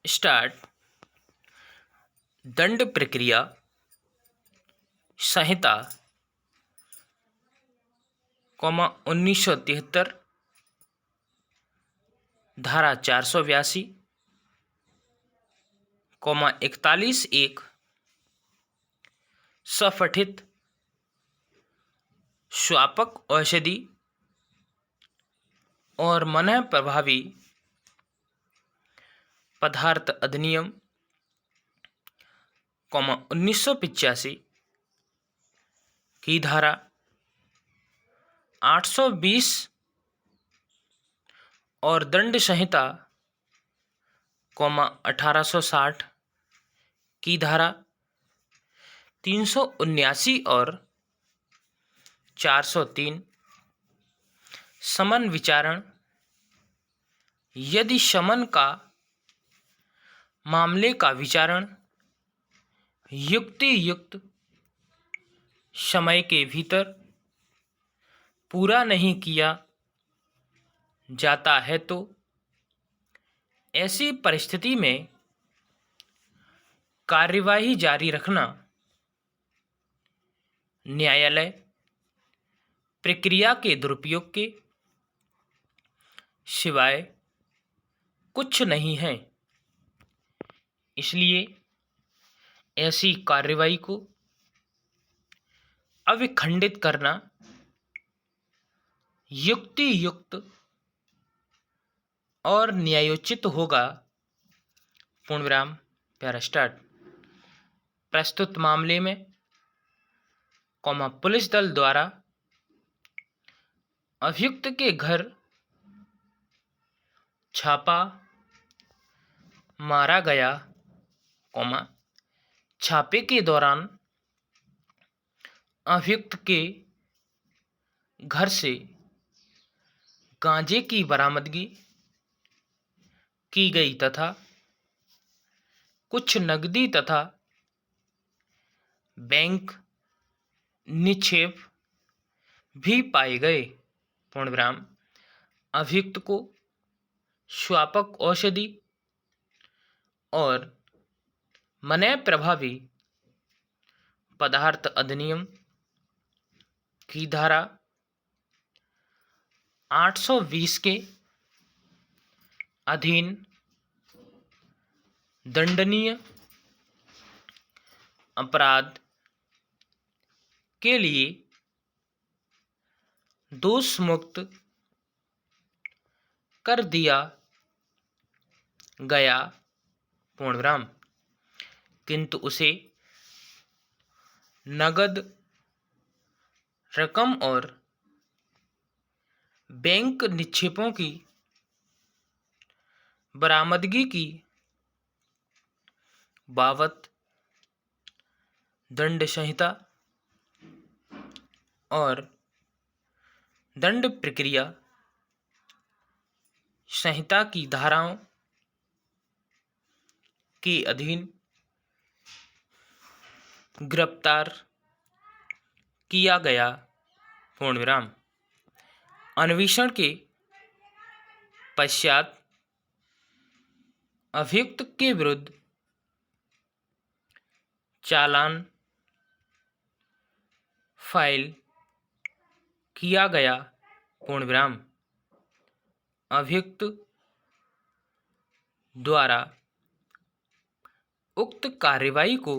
Start. दंड प्रक्रिया संहिता 1973 धारा 482 41 सपठित स्वापक औषधि और मनः प्रभावी पदार्थ अधिनियम 1985 की धारा 820 और दंड संहिता 1860 की धारा 379 और 403 समन विचारण यदि समन का मामले का विचारण युक्तियुक्त समय के भीतर पूरा नहीं किया जाता है तो ऐसी परिस्थिति में कार्यवाही जारी रखना न्यायालय प्रक्रिया के दुरुपयोग के सिवाय कुछ नहीं है। इसलिए ऐसी कार्यवाही को अविखंडित करना युक्तियुक्त और न्यायोचित होगा। पूर्णविराम प्यारा स्टार्ट। प्रस्तुत मामले में पुलिस दल द्वारा अभियुक्त के घर छापा मारा गया, छापे के दौरान अभियुक्त के घर से गांजे की बरामदगी की गई तथा कुछ नकदी तथा बैंक निक्षेप भी पाए गए। पूर्णविराम अभियुक्त को स्वापक औषधि और मनः प्रभावी पदार्थ अधिनियम की धारा 820 के अधीन दंडनीय अपराध के लिए दोष मुक्त कर दिया गया। पूर्णविराम किंतु उसे नगद रकम और बैंक निक्षेपों की बरामदगी की बाबत दंड संहिता और दंड प्रक्रिया संहिता की धाराओं के अधीन गिरफ्तार किया गया। पूर्णविराम अन्वेषण के पश्चात अभियुक्त के विरुद्ध चालान फाइल किया गया। पूर्णविराम अभियुक्त द्वारा उक्त कार्यवाही को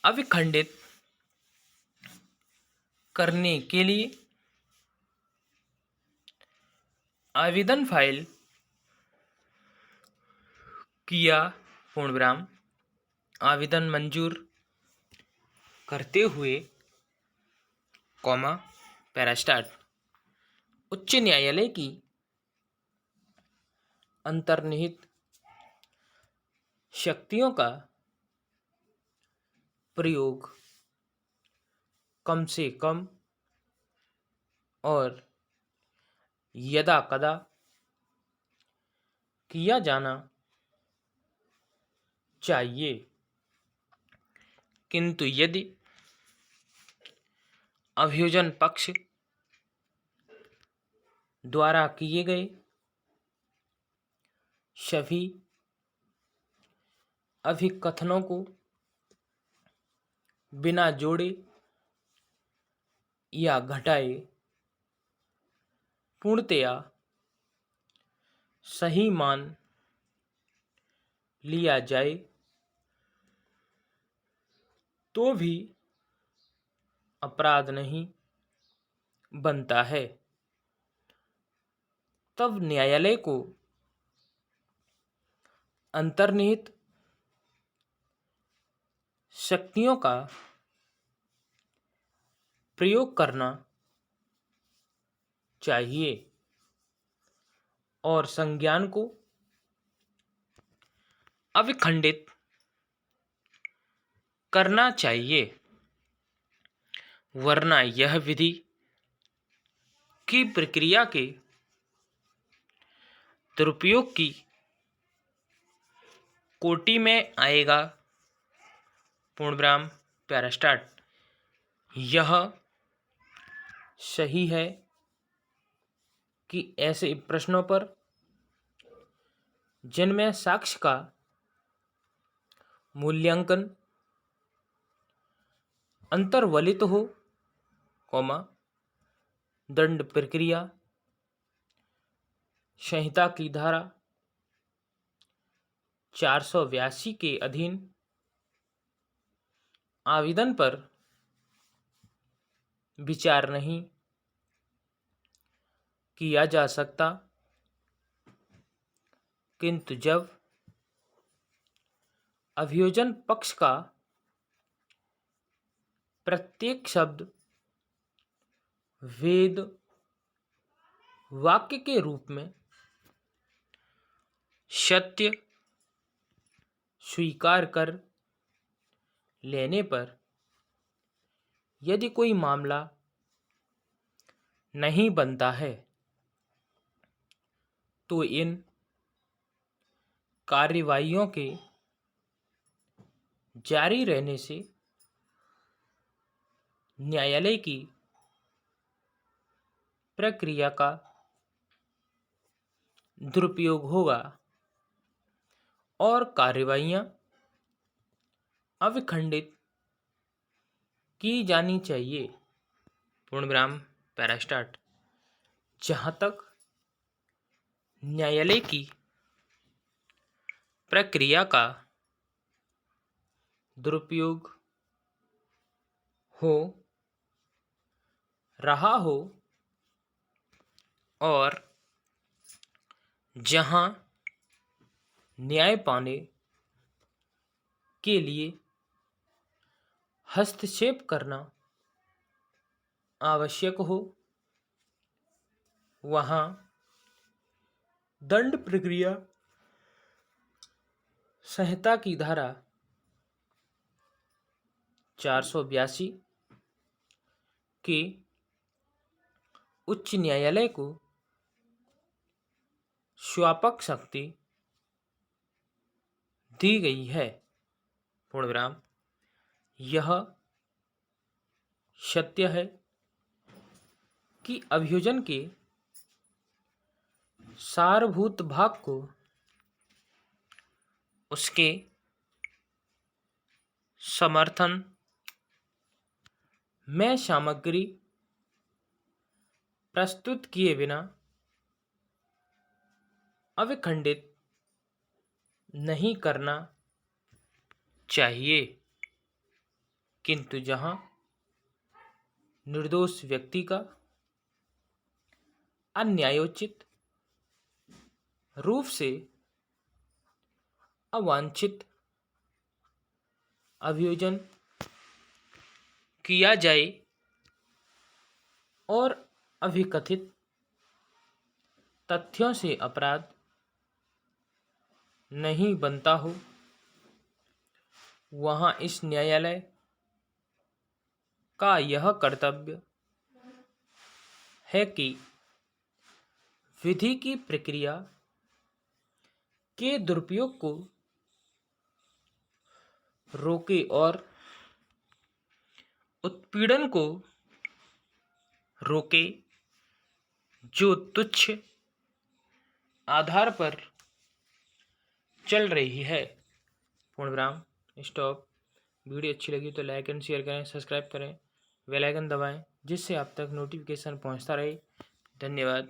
अविखंडित करने के लिए आवेदन फाइल किया। पूर्णविराम आवेदन मंजूर करते हुए पैरास्टार्ट उच्च न्यायालय की अंतर्निहित शक्तियों का प्रयोग कम से कम और यदा कदा किया जाना चाहिए, किंतु यदि अभियोजन पक्ष द्वारा किए गए सभी अभिकथनों को बिना जोड़े या घटाए पूर्णतया सही मान लिया जाए तो भी अपराध नहीं बनता है। तब न्यायालय को अंतर्निहित शक्तियों का प्रयोग करना चाहिए और संज्ञान को अविखंडित करना चाहिए, वरना यह विधि की प्रक्रिया के दुरुपयोग की कोटि में आएगा। पूर्णविराम पैरास्टार्ट। यह सही है कि ऐसे प्रश्नों पर जिनमें साक्ष्य का मूल्यांकन अंतर्वलित हो, दंड प्रक्रिया संहिता की धारा 482 के अधीन आवेदन पर विचार नहीं किया जा सकता, किंतु जब अभियोजन पक्ष का प्रत्येक शब्द वेद वाक्य के रूप में सत्य स्वीकार कर लेने पर यदि कोई मामला नहीं बनता है तो इन कार्यवाहियों के जारी रहने से न्यायालय की प्रक्रिया का दुरुपयोग होगा और कार्यवाहियां अविखंडित की जानी चाहिए। पूर्णविराम पैरास्टार्ट। जहां तक न्यायालय की प्रक्रिया का दुरुपयोग हो रहा हो और जहां न्याय पाने के लिए हस्तक्षेप करना आवश्यक हो, वहां दंड प्रक्रिया संहिता की धारा 482 के उच्च न्यायालय को स्वापक शक्ति दी गई है। पूर्णविराम। यह सत्य है कि अभियोजन के सारभूत भाग को उसके समर्थन में सामग्री प्रस्तुत किए बिना अविखंडित नहीं करना चाहिए, किंतु जहां निर्दोष व्यक्ति का अन्यायोचित रूप से अवांछित अभियोजन किया जाए और अभिकथित तथ्यों से अपराध नहीं बनता हो, वहां इस न्यायालय का यह कर्तव्य है कि विधि की प्रक्रिया के दुरुपयोग को रोके और उत्पीड़न को रोके जो तुच्छ आधार पर चल रही है। पूर्ण विराम, स्टॉप। वीडियो अच्छी लगी तो लाइक एंड शेयर करें, सब्सक्राइब करें, बेल आइकन दबाएं, जिससे आप तक नोटिफिकेशन पहुंचता रहे। धन्यवाद।